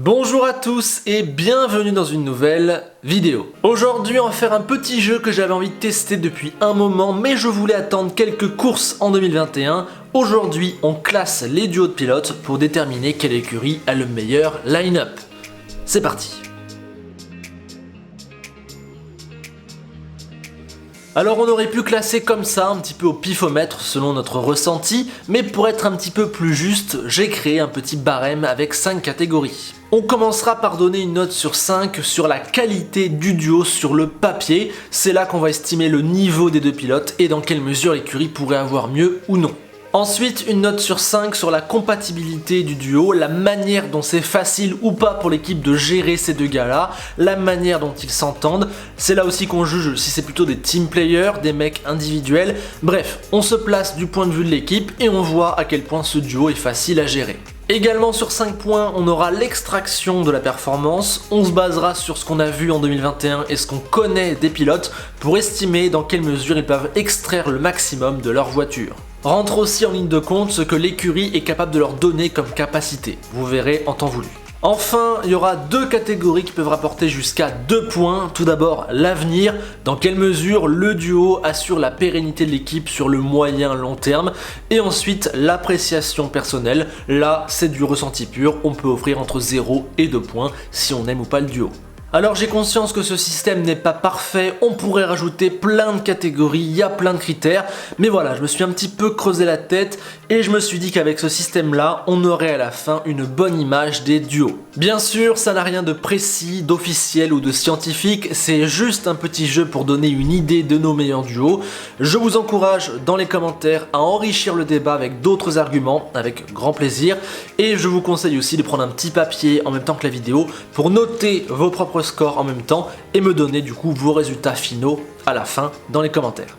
Bonjour à tous et bienvenue dans une nouvelle vidéo. Aujourd'hui on va faire un petit jeu que j'avais envie de tester depuis un moment mais je voulais attendre quelques courses en 2021. Aujourd'hui on classe les duos de pilotes pour déterminer quelle écurie a le meilleur line-up. C'est parti. Alors on aurait pu classer comme ça, un petit peu au pifomètre selon notre ressenti, mais pour être un petit peu plus juste, j'ai créé un petit barème avec 5 catégories. On commencera par donner une note sur 5 sur la qualité du duo sur le papier, c'est là qu'on va estimer le niveau des deux pilotes et dans quelle mesure l'écurie pourrait avoir mieux ou non. Ensuite, une note sur 5 sur la compatibilité du duo, la manière dont c'est facile ou pas pour l'équipe de gérer ces deux gars-là, la manière dont ils s'entendent. C'est là aussi qu'on juge si c'est plutôt des team players, des mecs individuels. Bref, on se place du point de vue de l'équipe et on voit à quel point ce duo est facile à gérer. Également sur 5 points, on aura l'extraction de la performance, on se basera sur ce qu'on a vu en 2021 et ce qu'on connaît des pilotes pour estimer dans quelle mesure ils peuvent extraire le maximum de leur voiture. Rentre aussi en ligne de compte ce que l'écurie est capable de leur donner comme capacité, vous verrez en temps voulu. Enfin, il y aura deux catégories qui peuvent rapporter jusqu'à 2 points. Tout d'abord, l'avenir, dans quelle mesure le duo assure la pérennité de l'équipe sur le moyen long terme. Et ensuite, l'appréciation personnelle, là c'est du ressenti pur, on peut offrir entre 0 et 2 points si on aime ou pas le duo. Alors j'ai conscience que ce système n'est pas parfait, on pourrait rajouter plein de catégories, il y a plein de critères, mais voilà, je me suis un petit peu creusé la tête et je me suis dit qu'avec ce système-là, on aurait à la fin une bonne image des duos. Bien sûr, ça n'a rien de précis, d'officiel ou de scientifique, c'est juste un petit jeu pour donner une idée de nos meilleurs duos. Je vous encourage dans les commentaires à enrichir le débat avec d'autres arguments, avec grand plaisir, et je vous conseille aussi de prendre un petit papier en même temps que la vidéo pour noter vos propres score en même temps et me donner du coup vos résultats finaux à la fin dans les commentaires.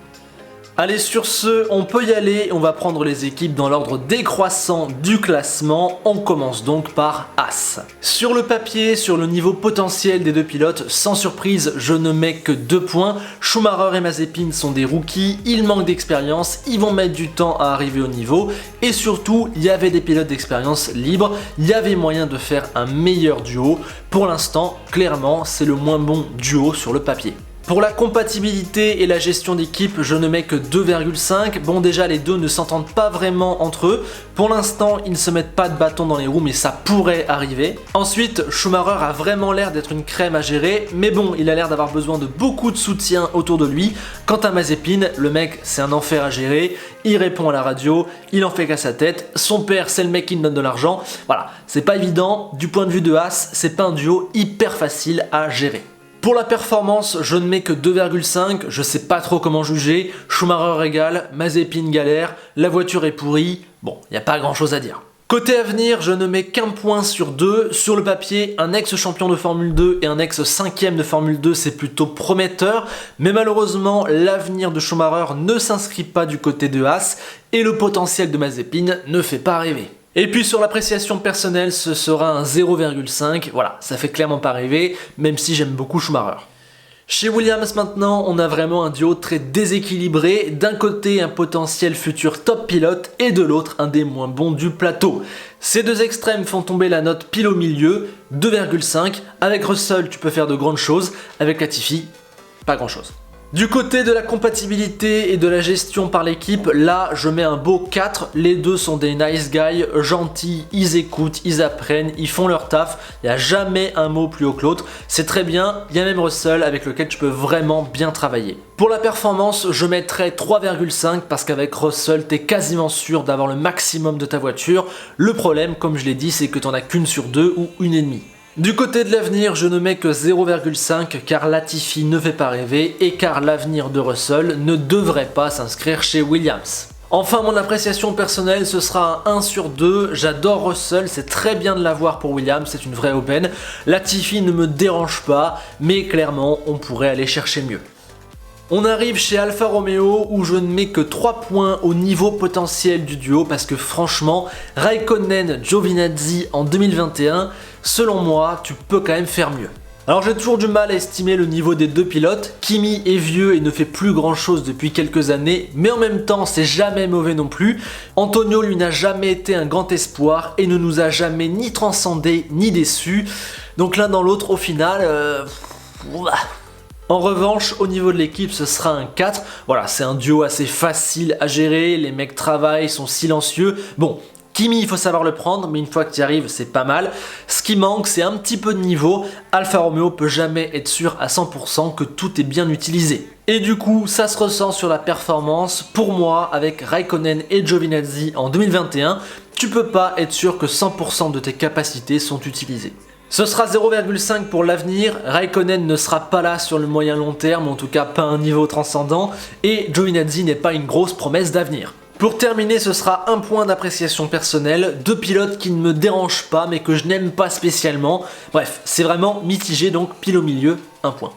Allez, sur ce, on peut y aller, on va prendre les équipes dans l'ordre décroissant du classement. On commence donc par As. Sur le papier, sur le niveau potentiel des deux pilotes, sans surprise, je ne mets que 2 points. Schumacher et Mazepin sont des rookies, ils manquent d'expérience, ils vont mettre du temps à arriver au niveau et surtout, il y avait des pilotes d'expérience libres, il y avait moyen de faire un meilleur duo. Pour l'instant, clairement, c'est le moins bon duo sur le papier. Pour la compatibilité et la gestion d'équipe, je ne mets que 2,5. Bon, déjà les deux ne s'entendent pas vraiment entre eux. Pour l'instant, ils ne se mettent pas de bâton dans les roues, mais ça pourrait arriver. Ensuite, Schumacher a vraiment l'air d'être une crème à gérer, mais bon, il a l'air d'avoir besoin de beaucoup de soutien autour de lui. Quant à Mazepin, le mec, c'est un enfer à gérer. Il répond à la radio, il en fait qu'à sa tête. Son père, c'est le mec qui me donne de l'argent. Voilà, c'est pas évident. Du point de vue de As, c'est pas un duo hyper facile à gérer. Pour la performance, je ne mets que 2,5, je sais pas trop comment juger, Schumacher régale, Mazepin galère, la voiture est pourrie, bon, y a pas grand chose à dire. Côté avenir, je ne mets qu'un point sur 2. Sur le papier, un ex-champion de Formule 2 et un ex-5e de Formule 2, c'est plutôt prometteur. Mais malheureusement, l'avenir de Schumacher ne s'inscrit pas du côté de As et le potentiel de Mazepin ne fait pas rêver. Et puis sur l'appréciation personnelle, ce sera un 0,5. Voilà, ça fait clairement pas rêver, même si j'aime beaucoup Schumacher. Chez Williams maintenant, on a vraiment un duo très déséquilibré. D'un côté, un potentiel futur top pilote et de l'autre, un des moins bons du plateau. Ces deux extrêmes font tomber la note pile au milieu, 2,5. Avec Russell, tu peux faire de grandes choses. Avec Latifi, pas grand chose. Du côté de la compatibilité et de la gestion par l'équipe, là je mets un beau 4, les deux sont des nice guys, gentils, ils écoutent, ils apprennent, ils font leur taf, il n'y a jamais un mot plus haut que l'autre, c'est très bien, il y a même Russell avec lequel tu peux vraiment bien travailler. Pour la performance, je mettrais 3,5 parce qu'avec Russell, t'es quasiment sûr d'avoir le maximum de ta voiture, le problème comme je l'ai dit c'est que t'en as qu'une sur 2 ou une et demie. Du côté de l'avenir, je ne mets que 0,5 car Latifi ne fait pas rêver et car l'avenir de Russell ne devrait pas s'inscrire chez Williams. Enfin, mon appréciation personnelle, ce sera un 1 sur 2. J'adore Russell, c'est très bien de l'avoir pour Williams, c'est une vraie aubaine. Latifi ne me dérange pas, mais clairement, on pourrait aller chercher mieux. On arrive chez Alfa Romeo où je ne mets que 3 points au niveau potentiel du duo parce que franchement, Raikkonen, Giovinazzi en 2021, selon moi, tu peux quand même faire mieux. Alors j'ai toujours du mal à estimer le niveau des deux pilotes. Kimi est vieux et ne fait plus grand chose depuis quelques années, mais en même temps c'est jamais mauvais non plus. Antonio lui n'a jamais été un grand espoir et ne nous a jamais ni transcendé ni déçu. Donc l'un dans l'autre au final... En revanche, au niveau de l'équipe, ce sera un 4. Voilà, c'est un duo assez facile à gérer, les mecs travaillent, sont silencieux. Bon, Kimi, il faut savoir le prendre, mais une fois que tu y arrives, c'est pas mal. Ce qui manque, c'est un petit peu de niveau. Alfa Romeo peut jamais être sûr à 100% que tout est bien utilisé. Et du coup, ça se ressent sur la performance. Pour moi, avec Raikkonen et Giovinazzi en 2021, tu peux pas être sûr que 100% de tes capacités sont utilisées. Ce sera 0,5 pour l'avenir, Raikkonen ne sera pas là sur le moyen long terme, en tout cas pas à un niveau transcendant, et Giovinazzi n'est pas une grosse promesse d'avenir. Pour terminer, ce sera un point d'appréciation personnelle, deux pilotes qui ne me dérangent pas mais que je n'aime pas spécialement. Bref, c'est vraiment mitigé, donc pile au milieu, un point.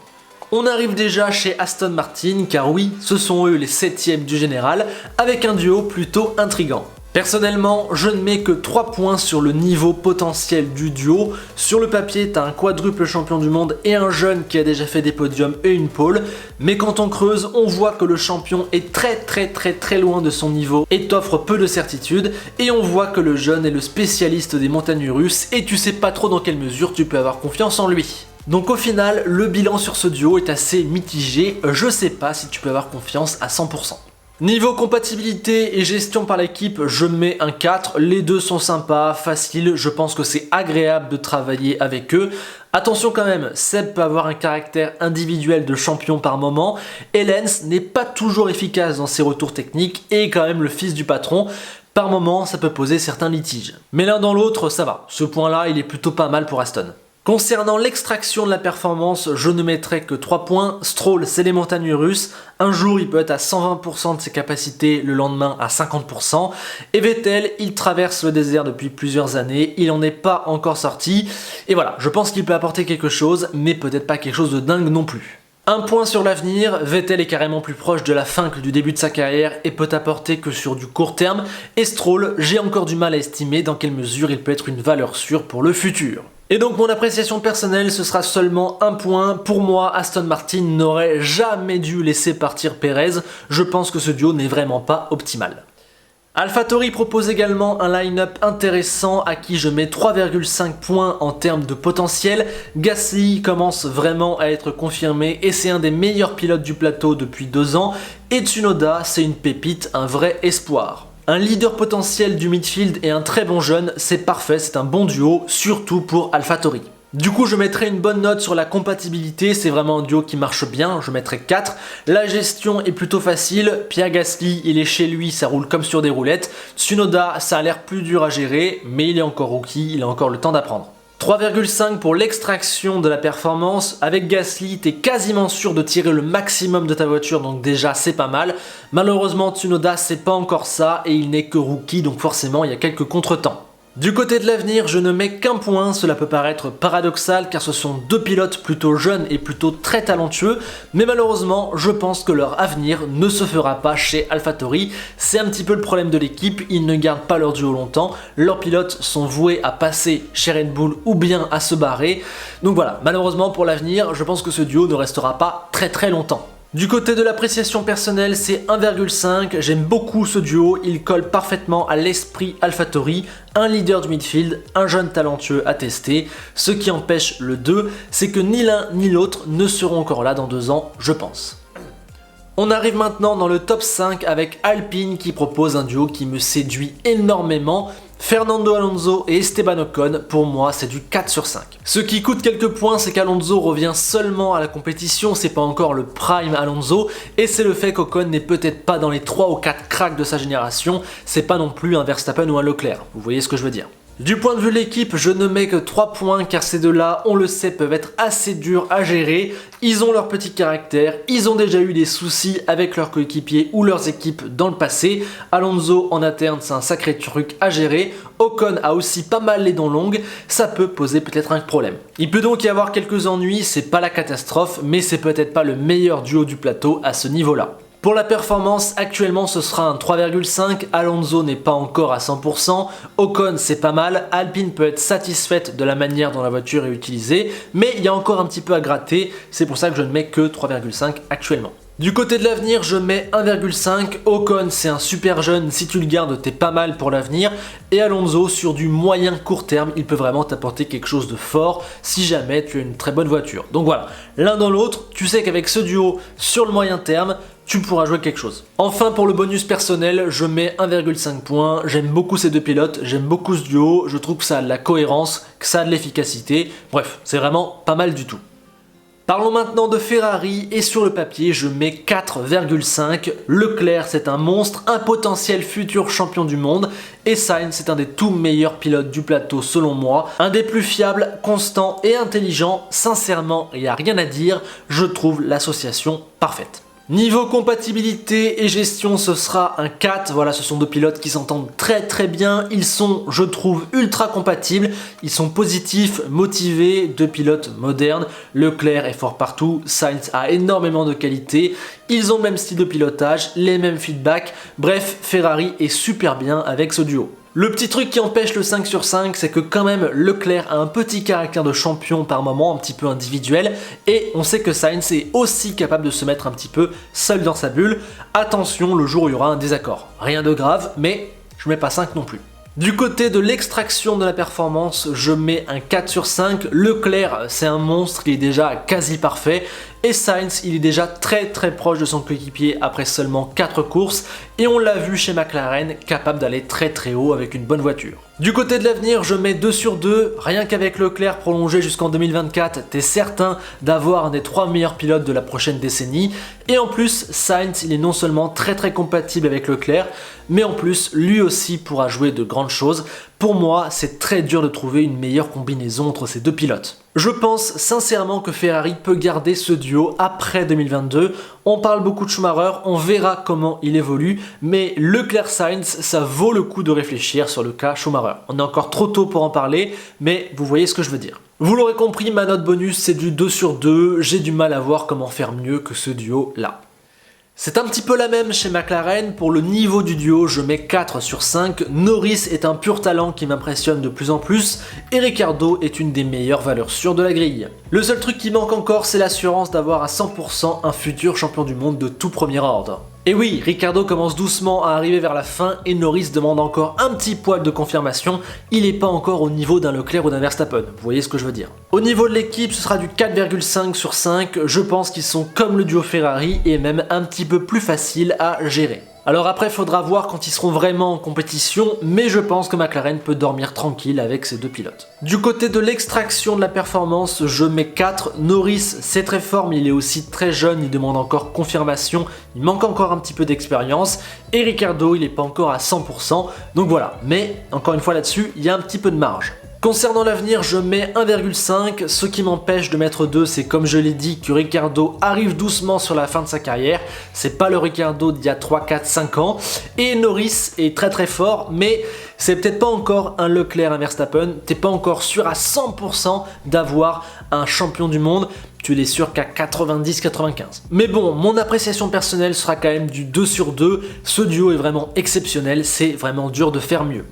On arrive déjà chez Aston Martin, car oui, ce sont eux les 7e du général, avec un duo plutôt intrigant. Personnellement, je ne mets que 3 points sur le niveau potentiel du duo. Sur le papier, t'as un quadruple champion du monde et un jeune qui a déjà fait des podiums et une pole. Mais quand on creuse, on voit que le champion est très loin de son niveau et t'offre peu de certitude. Et on voit que le jeune est le spécialiste des montagnes russes et tu sais pas trop dans quelle mesure tu peux avoir confiance en lui. Donc au final, le bilan sur ce duo est assez mitigé. Je sais pas si tu peux avoir confiance à 100%. Niveau compatibilité et gestion par l'équipe, je mets un 4, les deux sont sympas, faciles, je pense que c'est agréable de travailler avec eux. Attention quand même, Seb peut avoir un caractère individuel de champion par moment, et Lens n'est pas toujours efficace dans ses retours techniques et est quand même le fils du patron. Par moment, ça peut poser certains litiges. Mais l'un dans l'autre, ça va, ce point-là il est plutôt pas mal pour Aston. Concernant l'extraction de la performance, je ne mettrai que 3 points. Stroll, c'est les montagnes russes. Un jour, il peut être à 120% de ses capacités, le lendemain à 50%. Et Vettel, il traverse le désert depuis plusieurs années, il n'en est pas encore sorti. Et voilà, je pense qu'il peut apporter quelque chose, mais peut-être pas quelque chose de dingue non plus. Un point sur l'avenir, Vettel est carrément plus proche de la fin que du début de sa carrière et peut apporter que sur du court terme. Et Stroll, j'ai encore du mal à estimer dans quelle mesure il peut être une valeur sûre pour le futur. Et donc mon appréciation personnelle, ce sera seulement un point. Pour moi, Aston Martin n'aurait jamais dû laisser partir Perez. Je pense que ce duo n'est vraiment pas optimal. AlphaTauri propose également un line-up intéressant à qui je mets 3,5 points en termes de potentiel. Gasly commence vraiment à être confirmé et c'est un des meilleurs pilotes du plateau depuis 2 ans. Et Tsunoda, c'est une pépite, un vrai espoir. Un leader potentiel du midfield et un très bon jeune, c'est parfait, c'est un bon duo, surtout pour AlphaTauri. Du coup, je mettrai une bonne note sur la compatibilité, c'est vraiment un duo qui marche bien, je mettrai 4. La gestion est plutôt facile, Pierre Gasly, il est chez lui, ça roule comme sur des roulettes. Tsunoda, ça a l'air plus dur à gérer, mais il est encore rookie, il a encore le temps d'apprendre. 3,5 pour l'extraction de la performance. Avec Gasly, t'es quasiment sûr de tirer le maximum de ta voiture, donc déjà c'est pas mal. Malheureusement, Tsunoda c'est pas encore ça et il n'est que rookie, donc forcément il y a quelques contretemps. Du côté de l'avenir, je ne mets qu'un point, cela peut paraître paradoxal car ce sont deux pilotes plutôt jeunes et plutôt très talentueux, mais malheureusement, je pense que leur avenir ne se fera pas chez AlphaTauri. C'est un petit peu le problème de l'équipe, ils ne gardent pas leur duo longtemps, leurs pilotes sont voués à passer chez Red Bull ou bien à se barrer. Donc voilà, malheureusement pour l'avenir, je pense que ce duo ne restera pas très longtemps. Du côté de l'appréciation personnelle, c'est 1,5, j'aime beaucoup ce duo, il colle parfaitement à l'esprit AlphaTauri, un leader du midfield, un jeune talentueux à tester. Ce qui empêche le 2, c'est que ni l'un ni l'autre ne seront encore là dans 2 ans, je pense. On arrive maintenant dans le top 5 avec Alpine qui propose un duo qui me séduit énormément. Fernando Alonso et Esteban Ocon, pour moi c'est du 4 sur 5. Ce qui coûte quelques points, c'est qu'Alonso revient seulement à la compétition, c'est pas encore le prime Alonso, et c'est le fait qu'Ocon n'est peut-être pas dans les 3 ou 4 cracks de sa génération, c'est pas non plus un Verstappen ou un Leclerc, vous voyez ce que je veux dire. Du point de vue de l'équipe, je ne mets que 3 points car ces deux-là, on le sait, peuvent être assez durs à gérer. Ils ont leur petit caractère, ils ont déjà eu des soucis avec leurs coéquipiers ou leurs équipes dans le passé. Alonso en interne, c'est un sacré truc à gérer. Ocon a aussi pas mal les dents longues, ça peut poser peut-être un problème. Il peut donc y avoir quelques ennuis, c'est pas la catastrophe, mais c'est peut-être pas le meilleur duo du plateau à ce niveau-là. Pour la performance, actuellement ce sera un 3,5, Alonso n'est pas encore à 100%, Ocon c'est pas mal, Alpine peut être satisfaite de la manière dont la voiture est utilisée, mais il y a encore un petit peu à gratter, c'est pour ça que je ne mets que 3,5 actuellement. Du côté de l'avenir, je mets 1,5, Ocon c'est un super jeune, si tu le gardes t'es pas mal pour l'avenir, et Alonso sur du moyen court terme, il peut vraiment t'apporter quelque chose de fort si jamais tu as une très bonne voiture. Donc voilà, l'un dans l'autre, tu sais qu'avec ce duo sur le moyen terme, tu pourras jouer quelque chose. Enfin pour le bonus personnel, je mets 1,5 points, j'aime beaucoup ces deux pilotes, j'aime beaucoup ce duo, je trouve que ça a de la cohérence, que ça a de l'efficacité, bref, c'est vraiment pas mal du tout. Parlons maintenant de Ferrari et sur le papier je mets 4,5. Leclerc c'est un monstre, un potentiel futur champion du monde et Sainz c'est un des tout meilleurs pilotes du plateau selon moi, un des plus fiables, constants et intelligents, sincèrement il n'y a rien à dire, je trouve l'association parfaite. Niveau compatibilité et gestion, ce sera un 4. Voilà, ce sont deux pilotes qui s'entendent très bien. Ils sont, je trouve, ultra compatibles. Ils sont positifs, motivés, deux pilotes modernes. Leclerc est fort partout. Sainz a énormément de qualité. Ils ont le même style de pilotage, les mêmes feedbacks. Bref, Ferrari est super bien avec ce duo. Le petit truc qui empêche le 5 sur 5, c'est que quand même Leclerc a un petit caractère de champion par moment, un petit peu individuel, et on sait que Sainz est aussi capable de se mettre un petit peu seul dans sa bulle. Attention, le jour où il y aura un désaccord. Rien de grave, mais je mets pas 5 non plus. Du côté de l'extraction de la performance, je mets un 4 sur 5. Leclerc, c'est un monstre, il est déjà quasi parfait. Et Sainz, il est déjà très proche de son coéquipier après seulement 4 courses. Et on l'a vu chez McLaren, capable d'aller très haut avec une bonne voiture. Du côté de l'avenir, je mets 2 sur 2. Rien qu'avec Leclerc prolongé jusqu'en 2024, t'es certain d'avoir un des 3 meilleurs pilotes de la prochaine décennie. Et en plus, Sainz, il est non seulement très compatible avec Leclerc, mais en plus, lui aussi pourra jouer de grandes choses. Pour moi, c'est très dur de trouver une meilleure combinaison entre ces deux pilotes. Je pense sincèrement que Ferrari peut garder ce duo après 2022. On parle beaucoup de Schumacher, on verra comment il évolue, mais Leclerc-Sainz, ça vaut le coup de réfléchir sur le cas Schumacher. On est encore trop tôt pour en parler, mais vous voyez ce que je veux dire. Vous l'aurez compris, ma note bonus c'est du 2 sur 2, j'ai du mal à voir comment faire mieux que ce duo-là. C'est un petit peu la même chez McLaren, pour le niveau du duo je mets 4 sur 5, Norris est un pur talent qui m'impressionne de plus en plus, et Ricciardo est une des meilleures valeurs sûres de la grille. Le seul truc qui manque encore c'est l'assurance d'avoir à 100% un futur champion du monde de tout premier ordre. Et oui, Ricciardo commence doucement à arriver vers la fin et Norris demande encore un petit poil de confirmation, il n'est pas encore au niveau d'un Leclerc ou d'un Verstappen, vous voyez ce que je veux dire. Au niveau de l'équipe, ce sera du 4,5 sur 5, je pense qu'ils sont comme le duo Ferrari et même un petit peu plus facile à gérer. Alors après, faudra voir quand ils seront vraiment en compétition, mais je pense que McLaren peut dormir tranquille avec ces deux pilotes. Du côté de l'extraction de la performance, je mets 4. Norris, c'est très fort, mais il est aussi très jeune, il demande encore confirmation, il manque encore un petit peu d'expérience. Et Ricciardo, il n'est pas encore à 100%, donc voilà. Mais, encore une fois là-dessus, il y a un petit peu de marge. Concernant l'avenir, je mets 1,5, ce qui m'empêche de mettre 2, c'est comme je l'ai dit que Ricciardo arrive doucement sur la fin de sa carrière, c'est pas le Ricciardo d'il y a 3, 4, 5 ans, et Norris est très fort, mais c'est peut-être pas encore un Leclerc, un Verstappen, t'es pas encore sûr à 100% d'avoir un champion du monde, tu l'es sûr qu'à 90-95. Mais bon, mon appréciation personnelle sera quand même du 2 sur 2, ce duo est vraiment exceptionnel, c'est vraiment dur de faire mieux.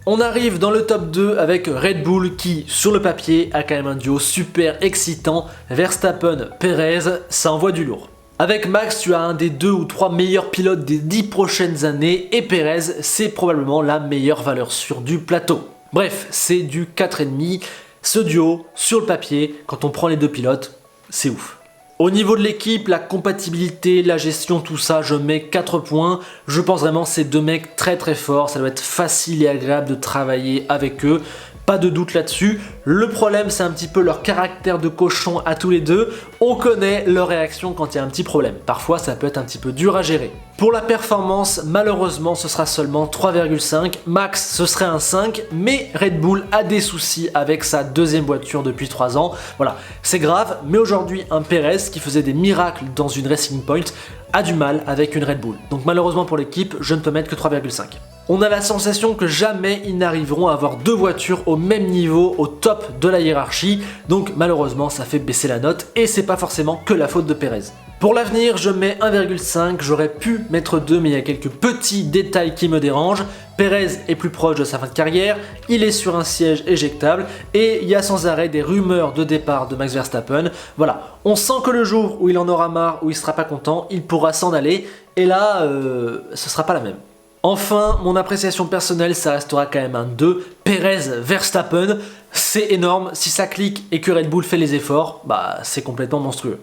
On arrive dans le top 2 avec Red Bull qui, sur le papier, a quand même un duo super excitant. Verstappen, Perez, ça envoie du lourd. Avec Max, tu as un des 2 ou 3 meilleurs pilotes des 10 prochaines années et Perez, c'est probablement la meilleure valeur sûre du plateau. Bref, c'est du 4,5. Ce duo, sur le papier, quand on prend les deux pilotes, c'est ouf. Au niveau de l'équipe, la compatibilité, la gestion, tout ça, je mets 4 points. Je pense vraiment ces deux mecs très forts, ça doit être facile et agréable de travailler avec eux. Pas de doute là-dessus. Le problème, c'est un petit peu leur caractère de cochon à tous les deux. On connaît leur réaction quand il y a un petit problème. Parfois, ça peut être un petit peu dur à gérer. Pour la performance, malheureusement, ce sera seulement 3,5. Max, ce serait un 5, mais Red Bull a des soucis avec sa deuxième voiture depuis 3 ans. Voilà, c'est grave, mais aujourd'hui, un Perez qui faisait des miracles dans une Racing Point a du mal avec une Red Bull. Donc malheureusement pour l'équipe, je ne peux mettre que 3,5. On a la sensation que jamais ils n'arriveront à avoir deux voitures au même niveau, au top de la hiérarchie, donc malheureusement ça fait baisser la note et c'est pas forcément que la faute de Pérez. Pour l'avenir, je mets 1,5, j'aurais pu mettre 2 mais il y a quelques petits détails qui me dérangent. Pérez est plus proche de sa fin de carrière, il est sur un siège éjectable et il y a sans arrêt des rumeurs de départ de Max Verstappen. Voilà, on sent que le jour où il en aura marre, où il sera pas content, il pourra s'en aller et là, ce sera pas la même. Enfin, mon appréciation personnelle, ça restera quand même un 2. Pérez Verstappen, c'est énorme. Si ça clique et que Red Bull fait les efforts, bah c'est complètement monstrueux.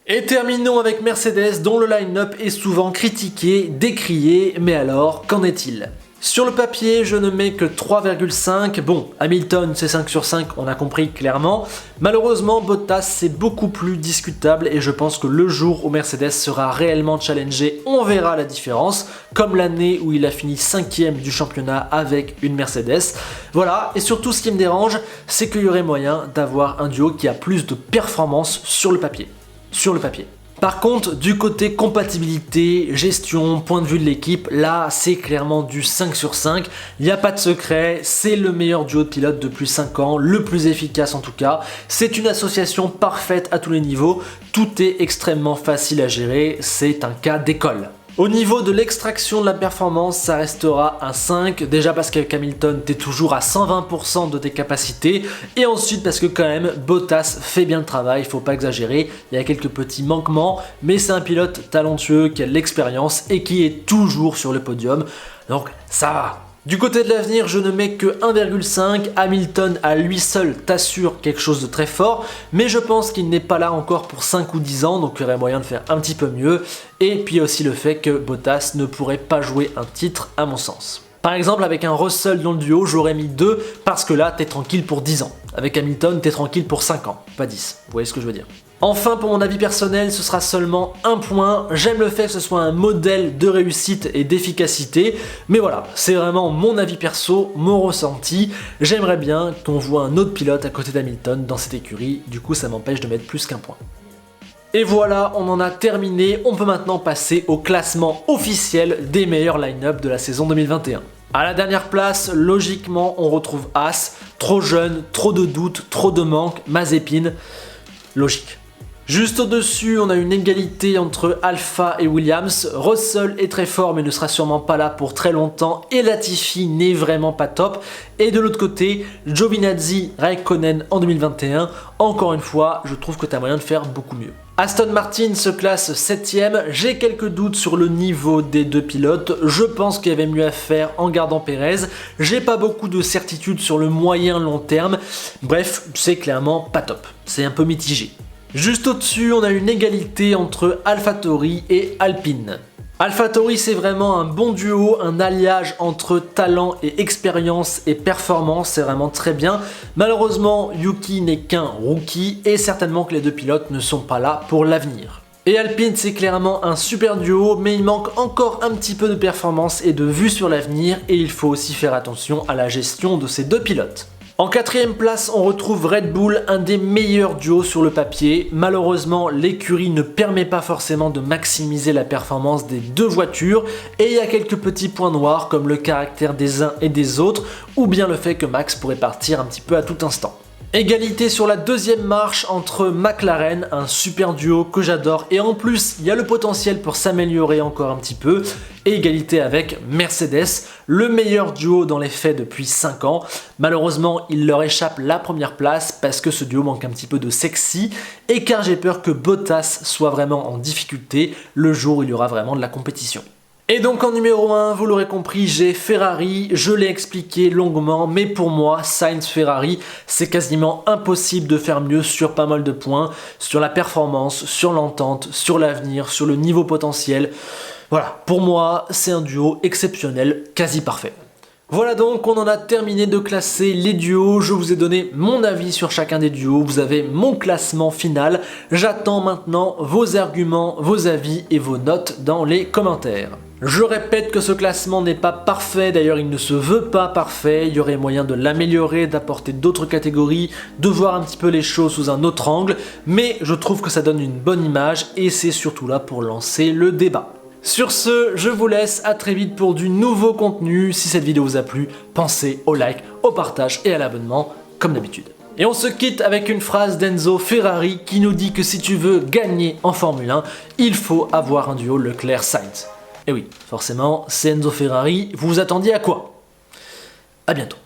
Et terminons avec Mercedes, dont le line-up est souvent critiqué, décrié, mais alors, qu'en est-il ? Sur le papier, je ne mets que 3,5. Bon, Hamilton, c'est 5 sur 5, on a compris clairement. Malheureusement, Bottas, c'est beaucoup plus discutable et je pense que le jour où Mercedes sera réellement challengé, on verra la différence, comme l'année où il a fini 5ème du championnat avec une Mercedes. Voilà, et surtout ce qui me dérange, c'est qu'il y aurait moyen d'avoir un duo qui a plus de performance sur le papier. Par contre, du côté compatibilité, gestion, point de vue de l'équipe, là c'est clairement du 5 sur 5, il n'y a pas de secret, c'est le meilleur duo de pilotes depuis 5 ans, le plus efficace en tout cas, c'est une association parfaite à tous les niveaux, tout est extrêmement facile à gérer, c'est un cas d'école. Au niveau de l'extraction de la performance, ça restera un 5, déjà parce qu'avec Hamilton, t'es toujours à 120% de tes capacités, et ensuite parce que quand même, Bottas fait bien le travail, faut pas exagérer, il y a quelques petits manquements, mais c'est un pilote talentueux qui a de l'expérience et qui est toujours sur le podium, donc ça va. Du côté de l'avenir, je ne mets que 1,5, Hamilton à lui seul t'assure quelque chose de très fort, mais je pense qu'il n'est pas là encore pour 5 ou 10 ans, donc il y aurait moyen de faire un petit peu mieux, et puis aussi le fait que Bottas ne pourrait pas jouer un titre à mon sens. Par exemple, avec un Russell dans le duo, j'aurais mis 2, parce que là, t'es tranquille pour 10 ans. Avec Hamilton, t'es tranquille pour 5 ans, pas 10, vous voyez ce que je veux dire. Enfin, pour mon avis personnel, ce sera seulement un point. J'aime le fait que ce soit un modèle de réussite et d'efficacité, mais voilà, c'est vraiment mon avis perso, mon ressenti. J'aimerais bien qu'on voit un autre pilote à côté d'Hamilton dans cette écurie, du coup ça m'empêche de mettre plus qu'un point. Et voilà, on en a terminé, on peut maintenant passer au classement officiel des meilleurs line-up de la saison 2021. À la dernière place, logiquement, on retrouve Haas, trop jeune, trop de doutes, trop de manques, Mazepin, logique. Juste au-dessus, on a une égalité entre Alpha et Williams. Russell est très fort mais ne sera sûrement pas là pour très longtemps et Latifi n'est vraiment pas top. Et de l'autre côté, Giovinazzi, Raikkonen en 2021. Encore une fois, je trouve que tu as moyen de faire beaucoup mieux. Aston Martin se classe 7ème, j'ai quelques doutes sur le niveau des deux pilotes, je pense qu'il y avait mieux à faire en gardant Pérez, j'ai pas beaucoup de certitudes sur le moyen long terme, bref, c'est clairement pas top, c'est un peu mitigé. Juste au-dessus, on a une égalité entre AlphaTauri et Alpine. AlphaTauri, c'est vraiment un bon duo, un alliage entre talent et expérience et performance, c'est vraiment très bien. Malheureusement, Yuki n'est qu'un rookie et certainement que les deux pilotes ne sont pas là pour l'avenir. Et Alpine, c'est clairement un super duo, mais il manque encore un petit peu de performance et de vue sur l'avenir et il faut aussi faire attention à la gestion de ces deux pilotes. En 4ème place, on retrouve Red Bull, un des meilleurs duos sur le papier. Malheureusement, l'écurie ne permet pas forcément de maximiser la performance des deux voitures et il y a quelques petits points noirs comme le caractère des uns et des autres ou bien le fait que Max pourrait partir un petit peu à tout instant. Égalité sur la deuxième marche entre McLaren, un super duo que j'adore et en plus il y a le potentiel pour s'améliorer encore un petit peu, et égalité avec Mercedes, le meilleur duo dans les faits depuis 5 ans. Malheureusement il leur échappe la première place parce que ce duo manque un petit peu de sexy et car j'ai peur que Bottas soit vraiment en difficulté le jour où il y aura vraiment de la compétition. Et donc en numéro 1, vous l'aurez compris, j'ai Ferrari, je l'ai expliqué longuement, mais pour moi, Sainz-Ferrari, c'est quasiment impossible de faire mieux sur pas mal de points, sur la performance, sur l'entente, sur l'avenir, sur le niveau potentiel. Voilà, pour moi, c'est un duo exceptionnel, quasi parfait. Voilà donc, on en a terminé de classer les duos, je vous ai donné mon avis sur chacun des duos, vous avez mon classement final, j'attends maintenant vos arguments, vos avis et vos notes dans les commentaires. Je répète que ce classement n'est pas parfait, d'ailleurs il ne se veut pas parfait, il y aurait moyen de l'améliorer, d'apporter d'autres catégories, de voir un petit peu les choses sous un autre angle, mais je trouve que ça donne une bonne image et c'est surtout là pour lancer le débat. Sur ce, je vous laisse, à très vite pour du nouveau contenu. Si cette vidéo vous a plu, pensez au like, au partage et à l'abonnement, comme d'habitude. Et on se quitte avec une phrase d'Enzo Ferrari qui nous dit que si tu veux gagner en Formule 1, il faut avoir un duo Leclerc-Sainz. Et oui, forcément, c'est Enzo Ferrari, vous vous attendiez à quoi? À bientôt.